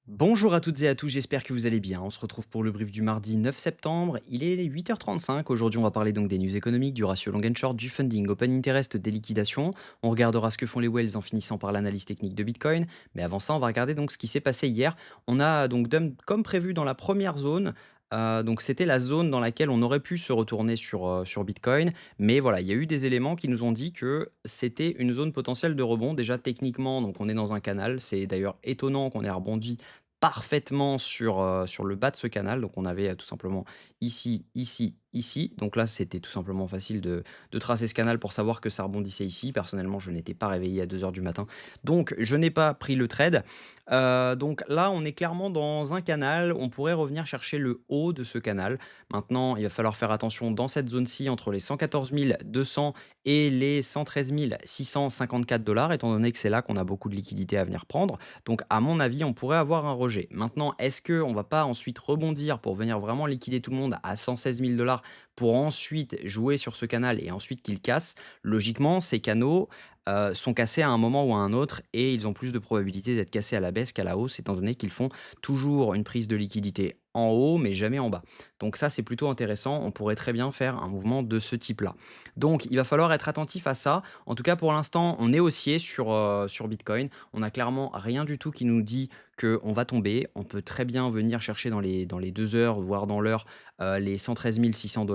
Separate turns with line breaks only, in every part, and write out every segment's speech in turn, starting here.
Bonjour à toutes et à tous, j'espère que vous allez bien. On se retrouve pour le brief du mardi 9 septembre. Il est 8h35. Aujourd'hui, on va parler donc des news économiques, du ratio long and short, du funding, open interest, des liquidations. On regardera ce que font les whales en finissant par l'analyse technique de Bitcoin. Mais avant ça, on va regarder donc ce qui s'est passé hier. On a donc comme prévu dans la première zone. Donc c'était la zone dans laquelle on aurait pu se retourner sur Bitcoin. Mais voilà, il y a eu des éléments qui nous ont dit que c'était une zone potentielle de rebond. Déjà techniquement, donc on est dans un canal. C'est d'ailleurs étonnant qu'on ait rebondi parfaitement sur le bas de ce canal. Donc on avait, tout simplement ici, ici, ici. Donc là, c'était tout simplement facile de tracer ce canal pour savoir que ça rebondissait ici. Personnellement, je n'étais pas réveillé à 2 heures du matin, donc je n'ai pas pris le trade. Donc là, on est clairement dans un canal. On pourrait revenir chercher le haut de ce canal. Maintenant, il va falloir faire attention dans cette zone-ci entre les 114 200 et les 113 654 étant donné que c'est là qu'on a beaucoup de liquidités à venir prendre. Donc, à mon avis, on pourrait avoir un rejet. Maintenant, est-ce qu'on ne va pas ensuite rebondir pour venir vraiment liquider tout le monde à 116 000 pour ensuite jouer sur ce canal et ensuite qu'il casse? Logiquement, ces canaux sont cassés à un moment ou à un autre et ils ont plus de probabilité d'être cassés à la baisse qu'à la hausse, étant donné qu'ils font toujours une prise de liquidité en haut, mais jamais en bas. Donc ça, c'est plutôt intéressant. On pourrait très bien faire un mouvement de ce type-là. Donc, il va falloir être attentif à ça. En tout cas, pour l'instant, on est haussier sur Bitcoin. On n'a clairement rien du tout qui nous dit qu'on va tomber. On peut très bien venir chercher dans les 2 heures, voire dans l'heure, les 113 600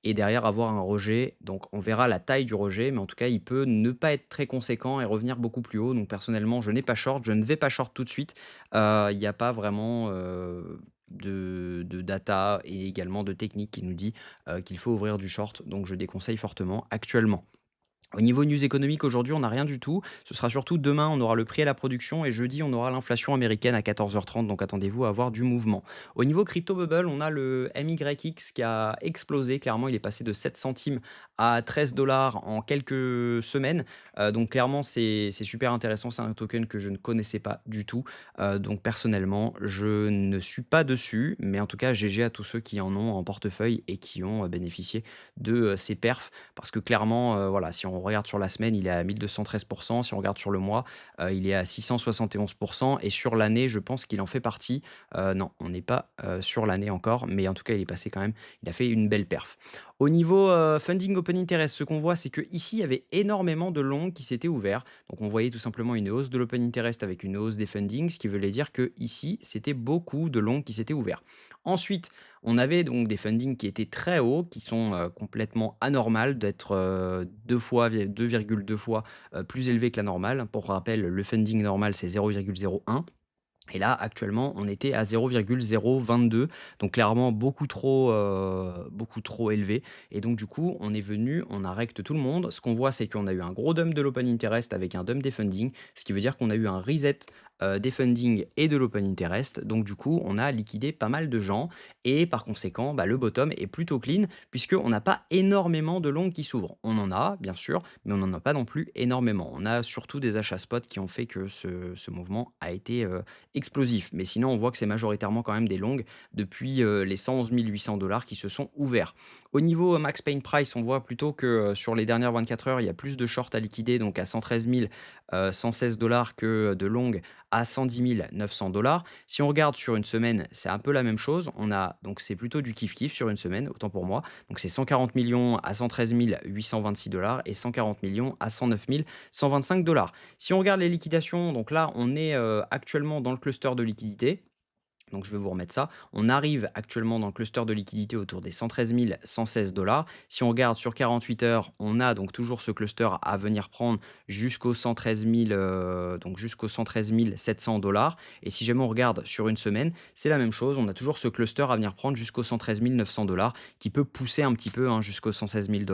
et derrière avoir un rejet. Donc on verra la taille du rejet, mais en tout cas, il peut ne pas être très conséquent et revenir beaucoup plus haut. Donc personnellement, je n'ai pas short, je ne vais pas short tout de suite. Il n'y a pas vraiment, de data et également de technique qui nous dit, qu'il faut ouvrir du short. Donc je déconseille fortement actuellement. Au niveau news économique, aujourd'hui, on n'a rien du tout. Ce sera surtout demain, on aura le prix à la production et jeudi, on aura l'inflation américaine à 14h30. Donc attendez-vous à avoir du mouvement. Au niveau crypto bubble, on a le MYX qui a explosé. Clairement, il est passé de 7 centimes à 13 dollars en quelques semaines. Donc clairement, c'est super intéressant. C'est un token que je ne connaissais pas du tout. Donc personnellement, je ne suis pas dessus. Mais en tout cas, GG à tous ceux qui en ont en portefeuille et qui ont bénéficié de ces perfs. Parce que clairement, voilà, si on regarde sur la semaine, il est à 1213. Si on regarde sur le mois, il est à 671 et sur l'année, je pense qu'il en fait partie. Non, on n'est pas, sur l'année encore, mais en tout cas, il est passé quand même, il a fait une belle perf. Au niveau, funding open interest, ce qu'on voit, c'est qu'ici, il y avait énormément de longs qui s'étaient ouverts. Donc on voyait tout simplement une hausse de l'open interest avec une hausse des fundings, ce qui voulait dire que ici, c'était beaucoup de longs qui s'étaient ouverts. Ensuite, on avait donc des fundings qui étaient très hauts, qui sont, complètement anormales d'être, 2,2 fois, plus élevé que la normale. Pour rappel, le funding normal, c'est 0,01 et là, actuellement, on était à 0,022, donc clairement beaucoup trop élevé et donc du coup, on est venu, on a rect tout le monde. Ce qu'on voit, c'est qu'on a eu un gros dump de l'open interest avec un dump des funding, ce qui veut dire qu'on a eu un reset, des funding et de l'open interest. Donc du coup, on a liquidé pas mal de gens et par conséquent, bah, le bottom est plutôt clean puisqu'on n'a pas énormément de longs qui s'ouvrent. On en a, bien sûr, mais on n'en a pas non plus énormément. On a surtout des achats spot qui ont fait que ce mouvement a été, explosif. Mais sinon, on voit que c'est majoritairement quand même des longues depuis les 111 800 qui se sont ouverts. Au niveau max pain price, on voit plutôt que sur les dernières 24 heures, il y a plus de shorts à liquider, donc à 113 116 que de longues à 110 900 Si on regarde sur une semaine, c'est un peu la même chose. On a donc c'est plutôt du kiff-kiff sur une semaine, autant pour moi. Donc c'est 140 millions à 113 826 et 140 millions à 109 125 Si on regarde les liquidations, donc là, on est actuellement dans le cluster de liquidité. Donc je vais vous remettre ça. On arrive actuellement dans le cluster de liquidité autour des 113 116. Si on regarde sur 48 heures, on a donc toujours ce cluster à venir prendre jusqu'aux 113 000, donc jusqu'aux 113 700 Et si jamais on regarde sur une semaine, c'est la même chose. On a toujours ce cluster à venir prendre jusqu'aux 113 900 qui peut pousser un petit peu, hein, jusqu'aux 116 000.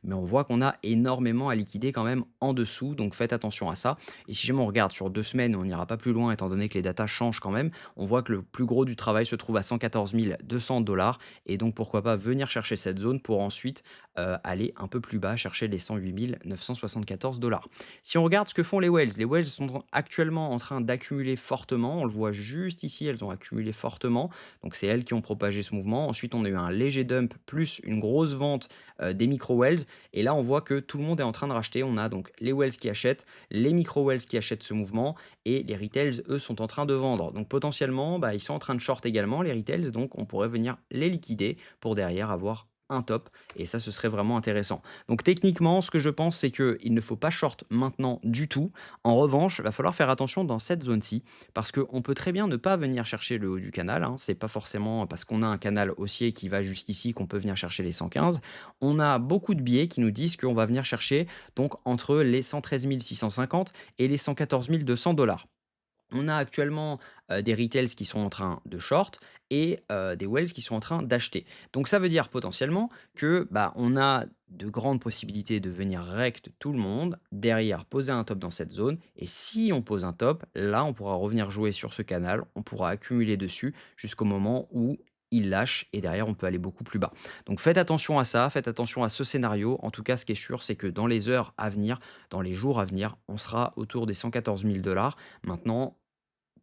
Mais on voit qu'on a énormément à liquider quand même en dessous. Donc faites attention à ça. Et si jamais on regarde sur 2 semaines, on n'ira pas plus loin étant donné que les datas changent quand même. On voit que le plus gros du travail se trouve à 114 200 et donc pourquoi pas venir chercher cette zone pour ensuite aller un peu plus bas, chercher les 108 974 dollars. Si on regarde ce que font les whales sont actuellement en train d'accumuler fortement. On le voit juste ici, elles ont accumulé fortement. Donc c'est elles qui ont propagé ce mouvement. Ensuite, on a eu un léger dump plus une grosse vente des micro-whales. Et là, on voit que tout le monde est en train de racheter. On a donc les whales qui achètent, les micro-whales qui achètent ce mouvement et les retails, eux, sont en train de vendre. Donc potentiellement, bah, ils sont en train de short également, les retails. Donc on pourrait venir les liquider pour derrière avoir un top. Et ça, ce serait vraiment intéressant. Donc techniquement, ce que je pense, c'est qu'il ne faut pas short maintenant du tout. En revanche, il va falloir faire attention dans cette zone-ci, parce qu'on peut très bien ne pas venir chercher le haut du canal. Hein. C'est pas forcément parce qu'on a un canal haussier qui va jusqu'ici qu'on peut venir chercher les 115. On a beaucoup de biais qui nous disent qu'on va venir chercher donc entre les 113 650 et les 114 200 dollars. On a actuellement, des retails qui sont en train de short et des whales qui sont en train d'acheter. Donc ça veut dire potentiellement que, bah, on a de grandes possibilités de venir rect tout le monde, derrière poser un top dans cette zone et si on pose un top, là, on pourra revenir jouer sur ce canal, on pourra accumuler dessus jusqu'au moment où il lâche et derrière on peut aller beaucoup plus bas. Donc faites attention à ça, faites attention à ce scénario. En tout cas, ce qui est sûr, c'est que dans les heures à venir, dans les jours à venir, on sera autour des 114 000 dollars. Maintenant,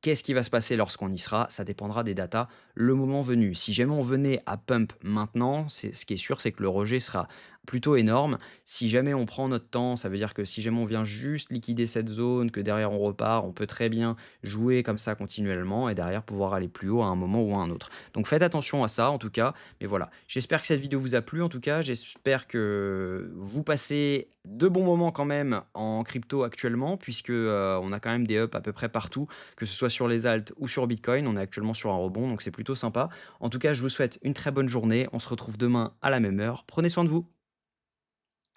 qu'est-ce qui va se passer lorsqu'on y sera? Ça dépendra des datas le moment venu. Si jamais on venait à pump maintenant, c'est ce qui est sûr, c'est que le rejet sera plutôt énorme. Si jamais on prend notre temps, ça veut dire que si jamais on vient juste liquider cette zone, que derrière on repart, on peut très bien jouer comme ça continuellement et derrière pouvoir aller plus haut à un moment ou à un autre. Donc faites attention à ça en tout cas. Mais voilà, j'espère que cette vidéo vous a plu en tout cas. J'espère que vous passez de bons moments quand même en crypto actuellement, puisque on a quand même des ups à peu près partout, que ce soit sur les alts ou sur Bitcoin. On est actuellement sur un rebond, donc c'est plutôt sympa. En tout cas, je vous souhaite une très bonne journée. On se retrouve demain à la même heure. Prenez soin de vous.